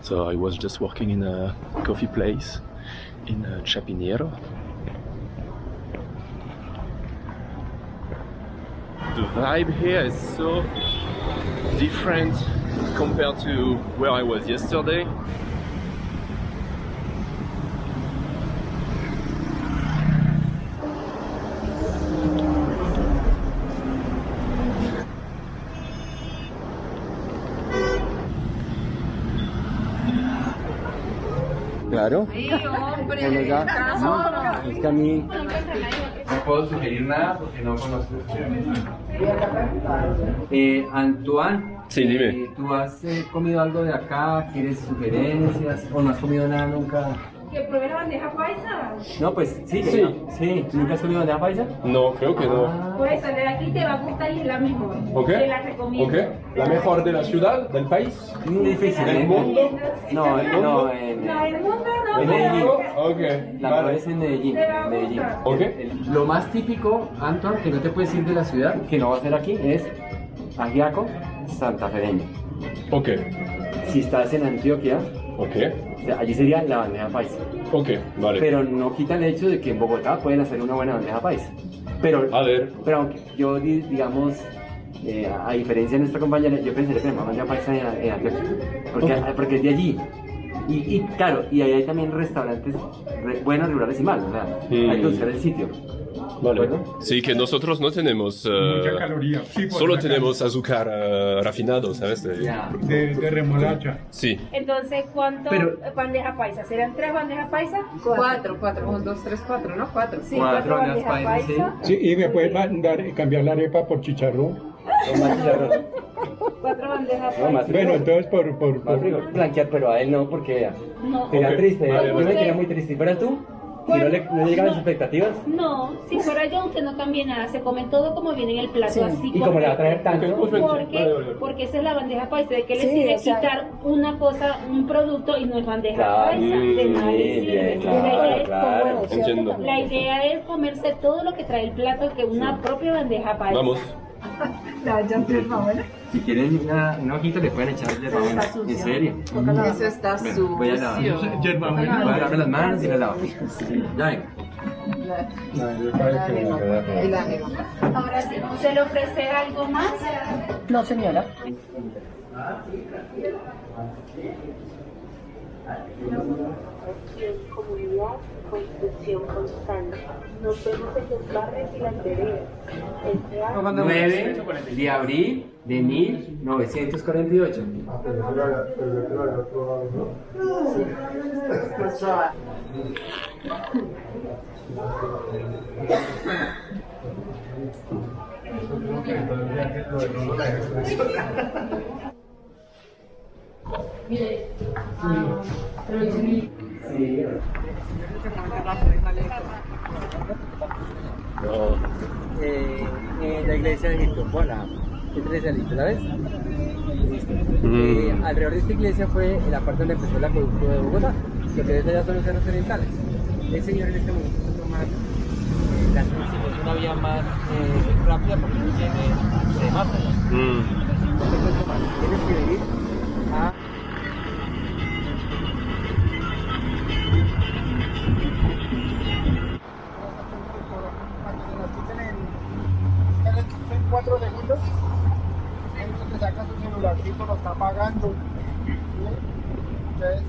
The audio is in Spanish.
So I was just working in a coffee place in Chapinero. The vibe here is so different compared to where I was yesterday. Claro. Sí, hombre. Bueno, ya, no, es que a mí No puedo sugerir nada porque no conozco. Antoine, Sí, dime. ¿tú has comido algo de acá? ¿Quieres sugerencias? ¿O no has comido nada nunca? Que pruebe la bandeja paisa. No, pues sí, Sí. sí. ¿Nunca has comido bandeja paisa? No, creo que no. Ah, Pues esa de aquí te va a gustar y es la mejor. Ok. Te la recomiendo. Ok. ¿La mejor de la ciudad, del país? muy difícil. ¿El ¿eh? mundo? No, ¿El mundo? no, No, el mundo no. En pero- Medellín. Ok. La mejor Vale. es en Medellín. Te va a Medellín. gustar. Ok. Lo más típico, Antoine, que no te puedes ir de la ciudad, que no va a ser aquí, es ajiaco santafereño. Ok. Si estás en Antioquia, Ok. o sea, allí sería la bandeja paisa. Ok. Vale. Pero no quita el hecho de que en Bogotá pueden hacer una buena bandeja paisa. Pero, A ver. pero aunque yo, digamos, a diferencia de nuestra compañera, yo pensaría que la bandeja paisa en Antioquia. Porque es de allí. Y claro, y ahí hay también restaurantes buenos, regulares y malos. O sea, hay que buscar el sitio. Vale. ¿Acuerdo? Sí, que nosotros no tenemos. Mucha caloría. Sí, por Solo la tenemos azúcar refinado, ¿sabes? Ya. de remolacha. Sí. Entonces, ¿cuánto Pero- bandeja paisa? ¿Serán 3 bandejas paisas? Cuatro, 1, 2, 3, 4, ¿no? 4. Sí, Cuatro 4 bandejas bandejas paisas, paisas. Sí, y me puedes cambiar la arepa por chicharrón. O más chicharrón. 4 bandejas No, más paisas. Bueno, entonces Más frijol. Blanquear, pero a él no, porque No. sería Ok. triste. Vale, Yo vale. me quería muy triste. ¿Y fuera tú? Si no, no llegan las expectativas. No, si fuera yo, aunque no cambie nada, se come todo como viene en el plato, Sí. así ¿Y cómo le va a traer tanto? Ok, perfecto. Porque, Vale, vale. porque esa es la bandeja paisa, de que le Sí, sirve o sea, quitar una cosa, un producto y no es bandeja Claro, paisa, de nada le bien, sirve. claro, la, idea es, claro. Entiendo. la idea es comerse todo lo que trae el plato que una propia bandeja paisa. Vamos. Si quieren una hojita, le pueden echar hierbabuena. ¿En serio? Eso está Ven, voy a lavar. sucio. Voy a lavarme las manos y las lavo. Ya ven. Y la negra. Ahora sí, ¿se le ofrece algo más? No, señora. Comunidad, construcción constante. Nos vemos en los barrios y las veredas. Este año 9 de abril de 1948. No. La iglesia de Egipto, hola. ¿Qué iglesia de Egipto? ¿La ves? Alrededor de esta iglesia fue la parte donde empezó el acueducto de Bogotá. Lo que ves allá son los cerros orientales. El señor en este momento está tomando la solución, una vía más rápida porque no tiene semáforos. No te puedes tomar. Tienes que venir a En 4 segundos, entonces saca su celularcito, lo está pagando. ¿Sí? Entonces,